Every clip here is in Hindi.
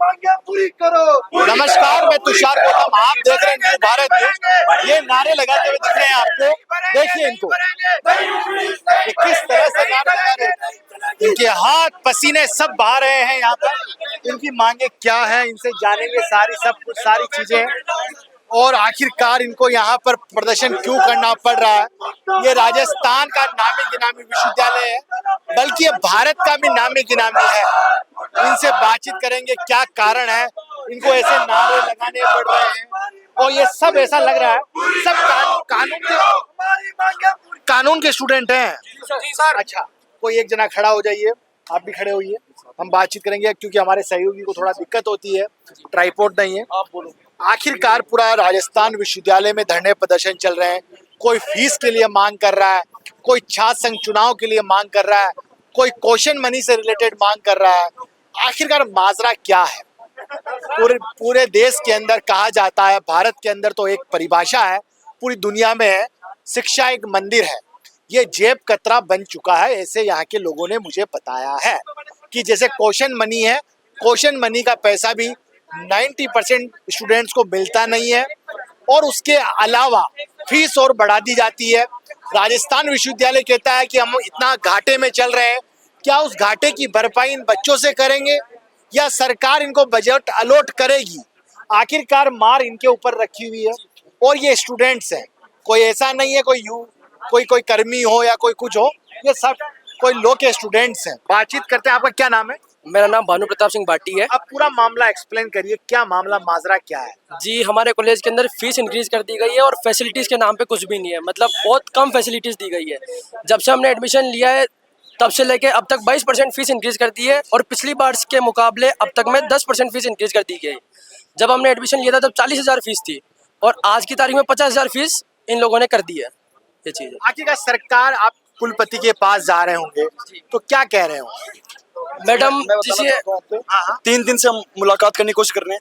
मांगे पूरी करो। नमस्कार, मैं तुषार गौतम, आप देख रहे हैं न्यू भारत न्यूज। ये नारे लगाते हुए दिख रहे हैं आपको, देखिए इनको, ये किस तरह से नारे लगा रहे हैं। इनके हाथ पसीने सब बहा रहे हैं यहाँ पर। इनकी मांगे क्या है, इनसे जानेंगे सारी सब कुछ सारी चीजें, और आखिरकार इनको यहाँ पर प्रदर्शन क्यों करना पड़ रहा है। ये राजस्थान का नामी गिनामी विश्वविद्यालय है, बल्कि ये भारत का भी नामी गिनामी है। इनसे बातचीत करेंगे क्या कारण है इनको ऐसे नारे लगाने पड़ रहे हैं, और ये सब ऐसा लग रहा है सब कानून के स्टूडेंट हैं। अच्छा, कोई एक जना खड़ा हो जाइए, आप भी खड़े होइए, हम बातचीत करेंगे क्योंकि हमारे सहयोगी को थोड़ा दिक्कत होती है, ट्राइपॉड नहीं है। आप बोलो। आखिरकार पूरा राजस्थान विश्वविद्यालय में धरने प्रदर्शन चल रहे हैं। कोई फीस के लिए मांग कर रहा है, कोई छात्र संघ चुनाव के लिए मांग कर रहा है, कोई क्वेश्चन मनी से रिलेटेड मांग कर रहा है। आखिरकार माजरा क्या है? पूरे देश के अंदर कहा जाता है, भारत के अंदर तो एक परिभाषा है, पूरी दुनिया में है, शिक्षा एक मंदिर है। ये जेब कतरा बन चुका है, ऐसे यहाँ के लोगों ने मुझे बताया है कि जैसे क्वेश्चन मनी है, क्वेश्चन मनी का पैसा भी 90% स्टूडेंट्स को मिलता नहीं है, और उसके अलावा फीस और बढ़ा दी जाती है। राजस्थान विश्वविद्यालय कहता है कि हम इतना घाटे में चल रहे हैं, क्या उस घाटे की भरपाई इन बच्चों से करेंगे या सरकार इनको बजट अलॉट करेगी? आखिरकार मार इनके ऊपर रखी हुई है, और ये स्टूडेंट्स हैं, कोई ऐसा नहीं है कोई कर्मी हो या कोई कुछ हो, ये सब कोई लो के स्टूडेंट्स हैं। बातचीत करते हैं। आपका क्या नाम है? मेरा नाम भानु प्रताप सिंह भाटी है। अब पूरा मामला एक्सप्लेन करिए, क्या मामला माजरा क्या है? जी, हमारे कॉलेज के अंदर फीस इंक्रीज कर दी गई है और फैसिलिटीज के नाम पे कुछ भी नहीं है, मतलब बहुत कम फैसिलिटीज दी गई है। जब से हमने एडमिशन लिया है तब से लेके अब तक 22% फीस इंक्रीज कर दी है, और पिछली बार के मुकाबले अब तक में 10% फीस इंक्रीज कर दी गई। जब हमने एडमिशन लिया था तब 40,000 फीस थी, और आज की तारीख में 50,000 फीस इन लोगों ने कर दी है। ये चीज है। आखिरकार सरकार, आप कुलपति के पास जा रहे होंगे तो क्या कह रहे हो? मैडम जिसे 3 दिन से हम मुलाकात करने की कोशिश कर रहे हैं,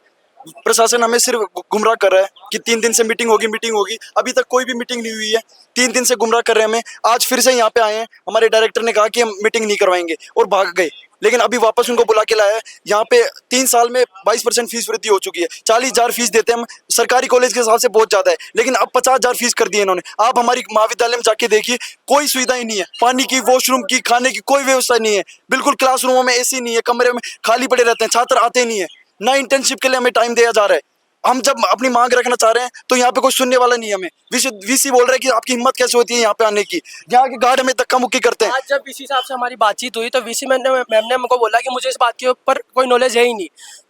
प्रशासन हमें सिर्फ गुमराह कर रहा है कि 3 दिन से मीटिंग होगी। अभी तक कोई भी मीटिंग नहीं हुई है। 3 दिन से गुमराह कर रहे हैं हमें। आज फिर से यहाँ पे आए हैं, हमारे डायरेक्टर ने कहा कि हम मीटिंग नहीं करवाएंगे और भाग गए, लेकिन अभी वापस उनको बुला के लाया है। यहाँ पे 3 साल में 22% फीस वृद्धि हो चुकी है। 40,000 फीस देते हैं हम, सरकारी कॉलेज के हिसाब से बहुत ज्यादा है, लेकिन अब 50,000 फीस कर दी है इन्होंने। आप हमारी महाविद्यालय में जाके देखिए, कोई सुविधाएं नहीं है, पानी की, वॉशरूम की, खाने की कोई व्यवस्था नहीं है। बिल्कुल क्लासरूमों में एसी नहीं है, कमरे में खाली पड़े रहते हैं, छात्र आते नहीं है। ना इंटर्नशिप के लिए हमें टाइम दिया जा रहा है। हम जब अपनी मांग रखना चाह रहे हैं तो यहाँ पे कोई सुनने वाला नहीं है। हमें वीसी बोल रहे हैं कि आपकी हिम्मत कैसे होती है यहाँ पे आने की, यहाँ के गार्ड हमें धक्का मुक्की करते हैं। आज जब वीसी साहब से हमारी बातचीत हुई तो वीसी मैम ने हमको बोला कि मुझे इस बात के ऊपर कोई नॉलेज है ही नहीं।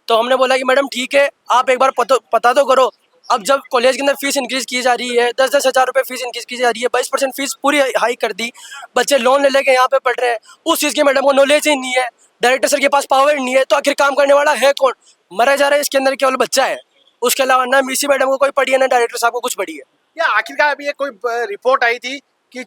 तो हमने बोला कि मैडम ठीक है, आप एक बार पता तो करो। अब जब कॉलेज के अंदर फीस इंक्रीज की जा रही है, 10-10 हज़ार रुपये फीस इंक्रीज की जा रही है, 22% फीस पूरी हाई कर दी, बच्चे लोन ले लेके यहाँ पे पढ़ रहे हैं, उस चीज़ की मैडम को नॉलेज ही नहीं है, डायरेक्टर सर के पास पावर नहीं है, तो आखिर काम करने वाला है कौन? मरा जा रहा है इसके अंदर, केवल बच्चा है। उसके अलावा ना वीसी मैडम को कोई पढ़ी है, ना डायरेक्टर साहब को कुछ पढ़ी है। या आखिरकार अभी ये कोई रिपोर्ट आई थी कि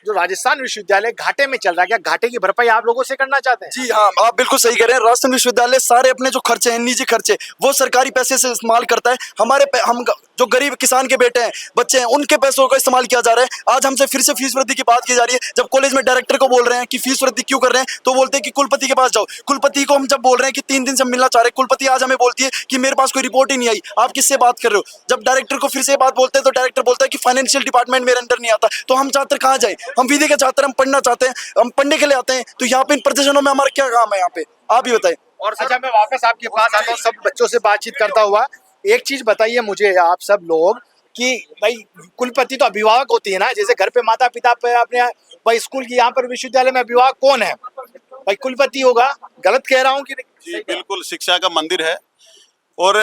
जो राजस्थान विश्वविद्यालय घाटे में चल रहा है, क्या घाटे की भरपाई आप लोगों से करना चाहते हैं? जी हाँ, आप बिल्कुल सही कह रहे हैं। राजस्थान विश्वविद्यालय सारे अपने जो खर्चे हैं, निजी खर्चे, वो सरकारी पैसे से इस्तेमाल करता है। हम जो गरीब किसान के बेटे हैं, बच्चे हैं, उनके पैसों का इस्तेमाल किया जा रहा है। आज हमसे फिर से फीस वृद्धि की बात की जा रही है। जब कॉलेज में डायरेक्टर को बोल रहे हैं कि फीस वृद्धि क्यों कर रहे हैं, तो बोलते हैं कि कुलपति के पास जाओ। कुलपति को हम जब बोल रहे हैं कि 3 दिन से मिलना चाह रहे हैं, कुलपति आज हमें बोलती है कि मेरे पास कोई रिपोर्ट ही नहीं आई, आप किससे बात कर रहे हो? जब डायरेक्टर को फिर से बात बोलते हैं तो डायरेक्टर बोलता है कि फाइनेंशियल डिपार्टमेंट मेरे अंडर नहीं आता। तो हम छात्र कहाँ जाए? हम विधि के छात्र, हम पढ़ना चाहते हैं, हम पढ़ने के लिए आते हैं, तो यहाँ पे इन प्रदर्शनों में हमारा क्या काम है? यहाँ पे आप ही बताइए। और अच्छा, मैं वापस आपके पास आता हूँ सब बच्चों से बातचीत करता हुआ। एक चीज बताइए मुझे आप सब लोग कि भाई कुलपति तो अभिभावक होती है ना, जैसे घर पे माता पिता पे अपने भाई स्कूल की, यहाँ पर विश्वविद्यालय में अभिभावक कौन है? भाई कुलपति होगा। गलत कह रहा हूँ कि नहीं? जी बिल्कुल, शिक्षा का मंदिर है, और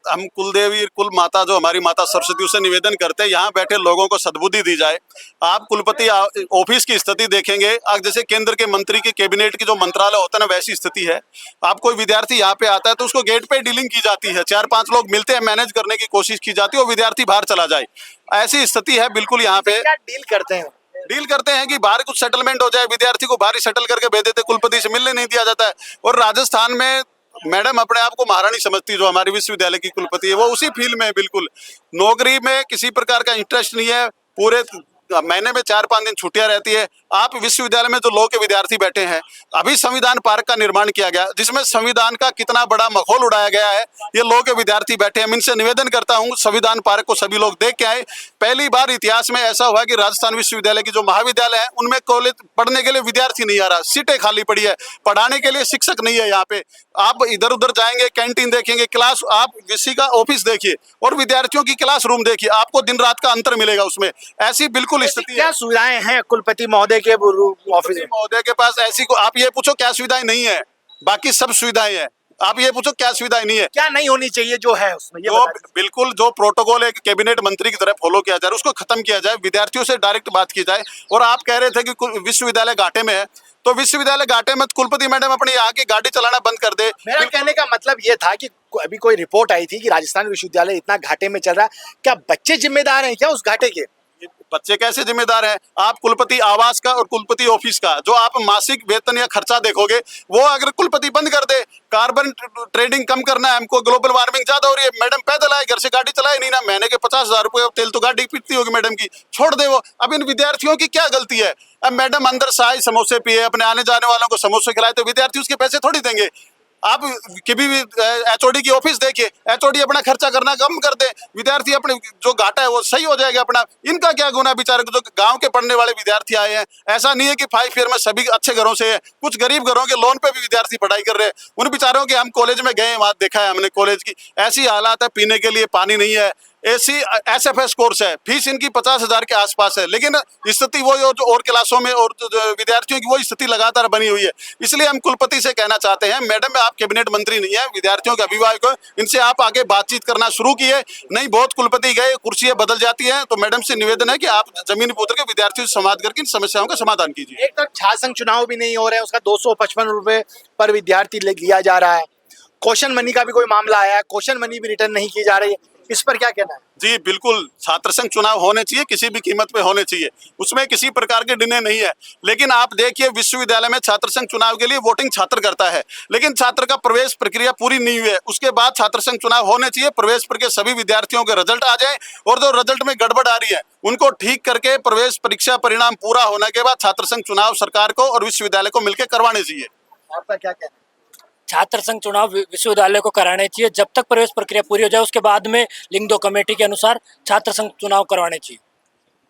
हम कुलदेवी कुल माता जो हमारी माता सरस्वती उसे निवेदन करते हैं यहाँ बैठे लोगों को सद्बुद्धि दी जाए। आप कुलपति ऑफिस की स्थिति देखेंगे, आज जैसे केंद्र के मंत्री की कैबिनेट की जो मंत्रालय होता है ना, वैसी स्थिति है। आप कोई विद्यार्थी यहाँ पे आता है तो उसको गेट पे डीलिंग की जाती है, 4-5 लोग मिलते हैं, मैनेज करने की कोशिश की जाती है और विद्यार्थी बाहर चला जाए, ऐसी स्थिति है बिल्कुल यहाँ पे। क्या डील करते हैं? डील करते हैं कि बाहर कुछ सेटलमेंट हो जाए, विद्यार्थी को बाहर ही सेटल करके भेज देते, कुलपति से मिलने नहीं दिया जाता है। और राजस्थान में मैडम अपने आप को महारानी समझती, जो हमारी विश्वविद्यालय की कुलपति है, वो उसी फील्ड में बिल्कुल, नौकरी में किसी प्रकार का इंटरेस्ट नहीं है। पूरे महीने में 4-5 दिन छुट्टियां रहती है। आप विश्वविद्यालय में जो लॉ के विद्यार्थी बैठे हैं, अभी संविधान पार्क का निर्माण किया गया जिसमें संविधान का कितना बड़ा मखौल उड़ाया गया है। ये लॉ के विद्यार्थी बैठे हैं, मैं इनसे निवेदन करता हूँ संविधान पार्क को सभी लोग देख के आए। पहली बार इतिहास में ऐसा हुआ कि राजस्थान विश्वविद्यालय की जो महाविद्यालय है उनमें कॉलेज पढ़ने के लिए विद्यार्थी नहीं आ रहा, सीटें खाली पड़ी है, पढ़ाने के लिए शिक्षक नहीं है। यहाँ पे आप इधर उधर जाएंगे, कैंटीन देखेंगे, क्लास, आप विसी का ऑफिस देखिए और विद्यार्थियों की क्लास रूम देखिए, आपको दिन रात का अंतर मिलेगा उसमें। ऐसी बिल्कुल स्थिति है। क्या सुविधाएं हैं कुलपति महोदय के ऑफिस में? महोदय के पास ऐसी को आप ये पूछो क्या सुविधाएं नहीं है, बाकी सब सुविधाएं हैं। आप ये पूछो क्या सुविधाएं नहीं है, क्या नहीं होनी चाहिए जो है उसमें, ये जो बता दीजिए। बिल्कुल जो प्रोटोकॉल एक कैबिनेट मंत्री की तरह फॉलो किया जाए उसको खत्म किया जाए, विद्यार्थियों से डायरेक्ट बात की जाए। और आप कह रहे थे कि विश्वविद्यालय घाटे में है, तो विश्वविद्यालय घाटे में कुलपति मैडम अपनी यहाँ की गाड़ी चलाना बंद कर दे। मेरा कहने का मतलब ये था कि अभी कोई रिपोर्ट आई थी कि राजस्थान विश्वविद्यालय इतना घाटे में चल रहा है, क्या बच्चे जिम्मेदार हैं क्या उस घाटे के? बच्चे कैसे जिम्मेदार हैं? आप कुलपति आवास का और कुलपति ऑफिस का जो आप मासिक वेतन या खर्चा देखोगे, वो अगर कुलपति बंद कर दे, कार्बन ट्रेडिंग कम करना है हमको, ग्लोबल वार्मिंग ज्यादा हो रही है, मैडम पैदल आए, घर से गाड़ी चलाए नहीं ना, महीने के 50,000 रुपए तेल तो गाड़ी पीटती होगी मैडम की, छोड़ दे वो। अब इन विद्यार्थियों की क्या गलती है? अब मैडम अंदर से आए, समोसे पिए, अपने आने जाने वालों को समोसे खिलाए, तो विद्यार्थी उसके पैसे थोड़ी देंगे। आप कभी भी एचओडी की ऑफिस देखिए, एचओडी अपना खर्चा करना कम कर दे, विद्यार्थी अपने जो घाटा है वो सही हो जाएगा अपना। इनका क्या गुना बेचारे जो गांव के पढ़ने वाले विद्यार्थी आए हैं। ऐसा नहीं है कि 5 ईयर में सभी अच्छे घरों से है, कुछ गरीब घरों के लोन पे भी विद्यार्थी पढ़ाई कर रहे हैं। उन बेचारों के हम कॉलेज में गए, वहां देखा है हमने कॉलेज की ऐसी हालात है, पीने के लिए पानी नहीं है, एसी एसएफएस कोर्स है, फीस इनकी 50,000 के आसपास है, लेकिन स्थिति वही और क्लासों में और विद्यार्थियों की वही स्थिति लगातार बनी हुई है। इसलिए हम कुलपति से कहना चाहते हैं, मैडम आप कैबिनेट मंत्री नहीं है, विद्यार्थियों के अभिभावक हो, इनसे आप आगे बातचीत करना शुरू किए। नहीं, बहुत कुलपति गए, कुर्सियां बदल जाती हैं, तो मैडम से निवेदन है कि आप जमीन पर उतर के विद्यार्थियों से संवाद करके इन समस्याओं का समाधान कीजिए। एक तो छात्र संघ चुनाव भी नहीं हो रहे हैं, उसका 255 रुपए पर विद्यार्थी लिया जा रहा है। क्वेश्चन मनी का भी कोई मामला आया है, क्वेश्चन मनी भी रिटर्न नहीं की जा रही है, इस पर क्या कहना है? जी बिल्कुल, छात्र संघ चुनाव होने चाहिए, किसी भी कीमत पे होने चाहिए, उसमें किसी प्रकार के डिले नहीं है। लेकिन आप देखिए विश्वविद्यालय में छात्र संघ चुनाव के लिए वोटिंग छात्र करता है, लेकिन छात्र का प्रवेश प्रक्रिया पूरी नहीं हुई है। उसके बाद छात्र संघ चुनाव होने चाहिए, प्रवेश प्रक्रिया सभी विद्यार्थियों के रिजल्ट आ जाए और जो रिजल्ट में गड़बड़ आ रही है उनको ठीक करके प्रवेश परीक्षा परिणाम पूरा होने के बाद छात्र संघ चुनाव सरकार को और विश्वविद्यालय को मिलकर करवाने चाहिए। आपका क्या कहना है? छात्र संघ चुनाव विश्वविद्यालय को कराने चाहिए, जब तक प्रवेश प्रक्रिया पूरी हो जाए उसके बाद में लिंग 2 कमेटी के अनुसार छात्र संघ चुनाव करवाने चाहिए।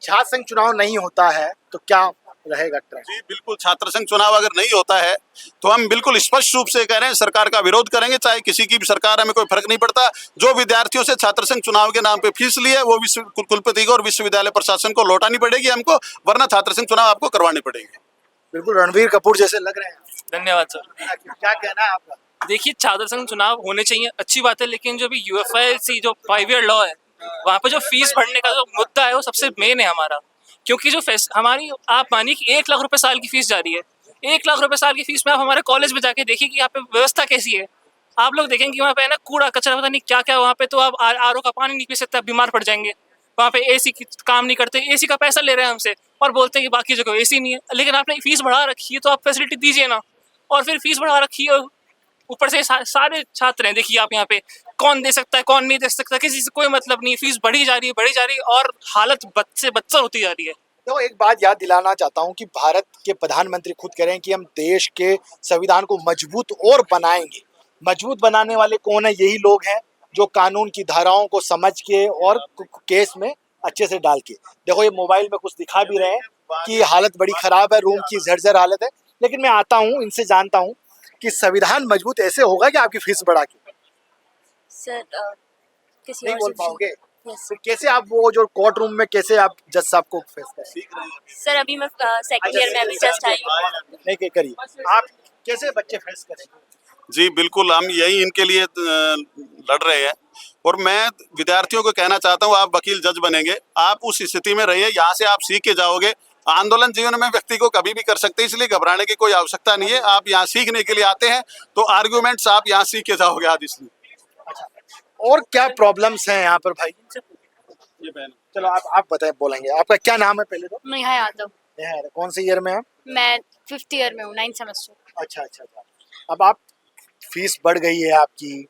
छात्र संघ चुनाव नहीं होता है तो क्या रहेगा ट्रेंड? जी बिल्कुल, छात्र संघ चुनाव अगर नहीं होता है तो हम बिल्कुल स्पष्ट रूप से कह रहे हैं सरकार का विरोध करेंगे, चाहे किसी की भी सरकार, हमें कोई फर्क नहीं पड़ता। जो विद्यार्थियों से छात्र संघ चुनाव के नाम पे फीस ली है वो कुलपति को और विश्वविद्यालय प्रशासन को लौटानी पड़ेगी हमको, वरना छात्र संघ चुनाव आपको करवाने पड़ेंगे। बिल्कुल रणवीर कपूर जैसे लग रहे हैं। धन्यवाद सर। क्या कहना है आपका? देखिए, छात्र संघ चुनाव होने चाहिए, अच्छी बात है, लेकिन जो भी यूएफएलसी जो 5 ईयर लॉ है, वहाँ पे जो फीस भरने का जो मुद्दा है वो सबसे मेन है हमारा। क्योंकि जो हमारी, आप मानिए कि 1 लाख रुपए साल की फीस जा रही है, 1 लाख रुपए साल की फीस में आप हमारे कॉलेज में जाके देखिए कि यहाँ पे व्यवस्था कैसी है। आप लोग देखेंगे वहाँ पे है ना कूड़ा कचरा पता नहीं क्या क्या, वहाँ पे तो आप आरओ का पानी नहीं पी सकते, आप बीमार पड़ जाएंगे। वहाँ पे एसी काम नहीं करते, एसी का पैसा ले रहे हैं हमसे और बोलते हैं कि बाकी जगह एसी नहीं है। लेकिन आपने फीस बढ़ा रखी है तो आप फैसिलिटी दीजिए ना। और फिर फीस बढ़ा रखी है, ऊपर से सारे छात्र हैं, देखिए आप यहाँ पे कौन दे सकता है कौन नहीं दे सकता, किसी से कोई मतलब नहीं, फीस बढ़ी जा रही है और हालत बद से बदतर होती जा रही है। तो एक बात याद दिलाना चाहता हूं कि भारत के प्रधानमंत्री खुद कह रहे हैं कि हम देश के संविधान को मजबूत और बनाएंगे। मजबूत बनाने वाले कौन है? यही लोग हैं जो कानून की धाराओं को समझ के और केस में अच्छे से डाल के। देखो ये मोबाइल में कुछ दिखा भी रहे हैं कि हालत बड़ी खराब है, रूम की जर्जर हालत है, लेकिन मैं आता हूँ इनसे जानता हूँ कि संविधान मजबूत ऐसे होगा कि आपकी फीस बढ़ा के? सर किसी नहीं और बोल से पाओगे? Yes. फिर कैसे आप वो जो कोर्ट रूम में कैसे आप जज साहब को फेस करें? सर अभी मैं सेकंड ईयर में अभी जस्ट आई हूँ। नहीं करिए, आप कैसे बच्चे फेस करेंगे? जी बिल्कुल, हम यही इनके लिए लड़ रहे हैं और मैं विद्यार्थियों को कहना चाहता हूँ, आप वकील जज बनेंगे, आप उस स्थिति में रहिए, यहाँ से आप सीख के जाओगे। आंदोलन जीवन में व्यक्ति को कभी भी कर सकते हैं, इसलिए घबराने की कोई आवश्यकता नहीं है। आप यहाँ सीखने के लिए आते हैं तो आर्ग्यूमेंट्स आप यहाँ सीख के जाओगे आज, इसलिए। और क्या प्रॉब्लम्स हैं यहाँ पर भाई? ये बहन, चलो आप बताएं, बोलेंगे। आपका क्या नाम है पहले तो? नेहा यादव। नेहा, कौन से ईयर में है? मैं 5th ईयर में हूँ, 9th सेमेस्टर। अच्छा। अब आप फीस बढ़ गई है आपकी,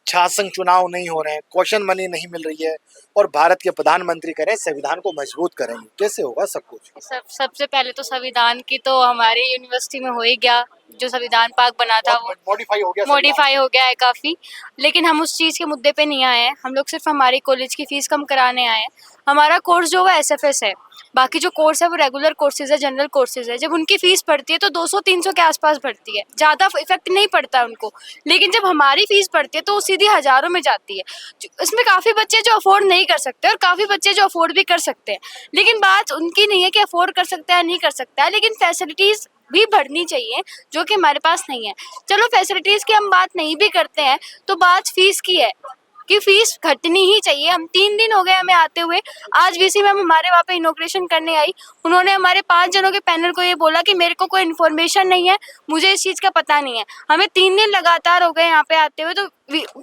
छात्र संघ चुनाव नहीं हो रहे हैं, क्वेश्चन मनी नहीं मिल रही है और भारत के प्रधानमंत्री करें संविधान को मजबूत करेंगे, कैसे होगा सब कुछ? सबसे पहले तो संविधान की तो हमारी यूनिवर्सिटी में हो ही गया, जो संविधान पार्क बना था वो मॉडिफाई हो गया, मॉडिफाई हो गया है काफ़ी, लेकिन हम उस चीज़ के मुद्दे पे नहीं आए हैं। हम लोग सिर्फ हमारी कॉलेज की फ़ीस कम कराने आए हैं। हमारा कोर्स जो है SFS है, बाकी जो कोर्स है वो रेगुलर कोर्सेज है, जनरल कोर्सेज है। जब उनकी फ़ीस पड़ती है तो 200-300 के आसपास पड़ती है, ज़्यादा इफेक्ट नहीं पड़ता है उनको। लेकिन जब हमारी फ़ीस पड़ती है तो वो सीधी हज़ारों में जाती है। इसमें काफ़ी बच्चे जो अफोर्ड नहीं कर सकते और काफ़ी बच्चे जो अफोर्ड भी कर सकते हैं, लेकिन बात उनकी नहीं है कि अफोर्ड कर सकता है नहीं कर सकता है, लेकिन फैसिलिटीज़ भी बढ़नी चाहिए जो कि हमारे पास नहीं है। चलो फैसिलिटीज़ की हम बात नहीं भी करते हैं तो बात फ़ीस की है कि फ़ीस घटनी ही चाहिए। हम 3 दिन हो गए हमें आते हुए, आज VC मैम हमारे वहाँ पे इनॉग्रेशन करने आई, उन्होंने हमारे 5 जनों के पैनल को ये बोला कि मेरे को कोई इन्फॉर्मेशन नहीं है, मुझे इस चीज़ का पता नहीं है। हमें 3 दिन लगातार हो गए यहाँ पे आते हुए, तो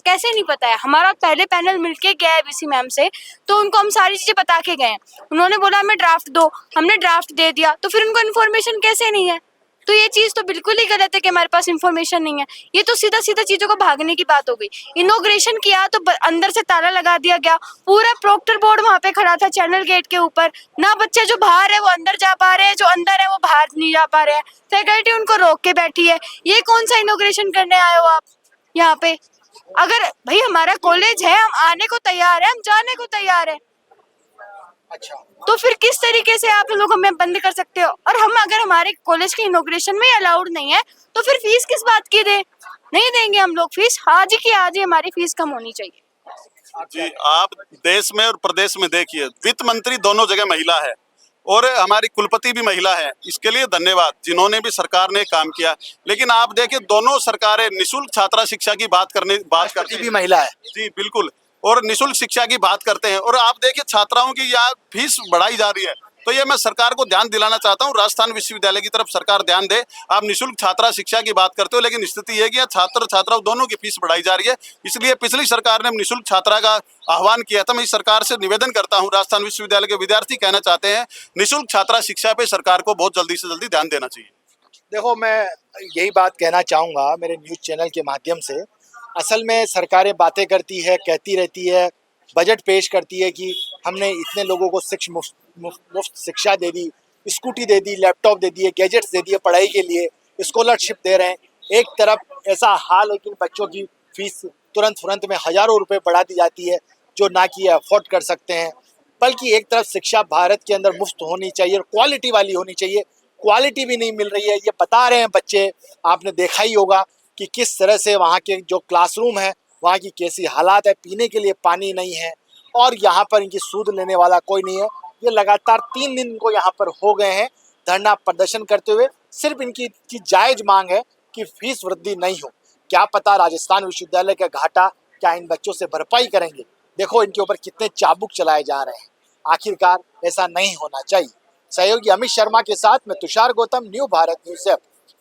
कैसे नहीं पता है? हमारा पहले पैनल मिलके गया है VC मैम से, तो उनको हम सारी चीज़ें बता के गए हैं। उन्होंने बोला हमें ड्राफ्ट दो, हमने ड्राफ्ट दे दिया, तो फिर उनको इन्फॉर्मेशन कैसे नहीं है? तो ये चीज़ तो बिल्कुल ही गलत है कि हमारे पास इन्फॉर्मेशन नहीं है। ये तो सीधा सीधा चीज़ों को भागने की बात हो गई। इनॉग्रेशन किया तो अंदर से ताला लगा दिया गया, पूरा प्रोक्टर बोर्ड वहाँ पे खड़ा था चैनल गेट के ऊपर। ना बच्चे जो बाहर है वो अंदर जा पा रहे हैं, जो अंदर है वो बाहर नहीं जा पा रहे हैं। फैकल्टी उनको रोक के बैठी है। ये कौन सा इनॉग्रेशन करने आए हो आप यहाँ पे? अगर भाई हमारा कॉलेज है, हम आने को तैयार है, हम जाने को तैयार है, अच्छा, तो फिर किस तरीके से आप लोग हमें बंद कर सकते हो? और हम अगर हमारे कॉलेज के इनॉग्रेशन में अलाउड नहीं है तो फिर फीस किस बात की दे? नहीं देंगे हम लोग फीस, आज ही की आज ही हमारी फीस कम होनी चाहिए। जी, आप देश में और प्रदेश में देखिए, वित्त मंत्री दोनों जगह महिला है और हमारी कुलपति भी महिला है। इसके लिए धन्यवाद, जिन्होंने भी सरकार ने काम किया। लेकिन आप देखिए, दोनों सरकारें निःशुल्क छात्रा शिक्षा की बात करती भी महिला है। जी बिल्कुल, और निःशुल्क शिक्षा की बात करते हैं, और आप देखिए छात्राओं की यहाँ फीस बढ़ाई जा रही है। तो ये मैं सरकार को ध्यान दिलाना चाहता हूँ, राजस्थान विश्वविद्यालय की तरफ सरकार ध्यान दे। आप निःशुल्क छात्रा शिक्षा की बात करते हो, लेकिन स्थिति ये कि यहाँ छात्र छात्राओं दोनों की फीस बढ़ाई जा रही है। इसलिए पिछली सरकार ने निःशुल्क छात्रा का आह्वान किया था। मैं इस सरकार से निवेदन करता हूँ, राजस्थान विश्वविद्यालय के विद्यार्थी कहना चाहते हैं, निःशुल्क छात्रा शिक्षा पे सरकार को बहुत जल्दी से जल्दी ध्यान देना चाहिए। देखो, मैं यही बात कहना चाहूँगा मेरे न्यूज़ चैनल के माध्यम से। असल में सरकारें बातें करती है, कहती रहती है, बजट पेश करती है कि हमने इतने लोगों को मुफ्त शिक्षा दे दी, स्कूटी दे दी, लैपटॉप दे दिए, गैजेट्स दे दिए पढ़ाई के लिए, स्कॉलरशिप दे रहे हैं। एक तरफ ऐसा हाल है कि बच्चों की फीस तुरंत में हज़ारों रुपए बढ़ा दी जाती है, जो ना कि अफोर्ड कर सकते हैं। बल्कि एक तरफ शिक्षा भारत के अंदर मुफ्त होनी चाहिए और क्वालिटी वाली होनी चाहिए, क्वालिटी भी नहीं मिल रही है। ये बता रहे हैं बच्चे, आपने देखा ही होगा कि किस तरह से वहाँ के जो क्लासरूम है वहाँ की कैसी हालात है, पीने के लिए पानी नहीं है और यहाँ पर इनकी सूद लेने वाला कोई नहीं है। ये लगातार 3 दिन को यहाँ पर हो गए हैं धरना प्रदर्शन करते हुए। सिर्फ इनकी जायज़ मांग है कि फीस वृद्धि नहीं हो। क्या पता राजस्थान विश्वविद्यालय का घाटा क्या इन बच्चों से भरपाई करेंगे। देखो इनके ऊपर कितने चाबुक चलाए जा रहे हैं। आखिरकार ऐसा नहीं होना चाहिए। सहयोगी अमित शर्मा के साथ मैं तुषार गौतम, न्यू भारत न्यूज़ से।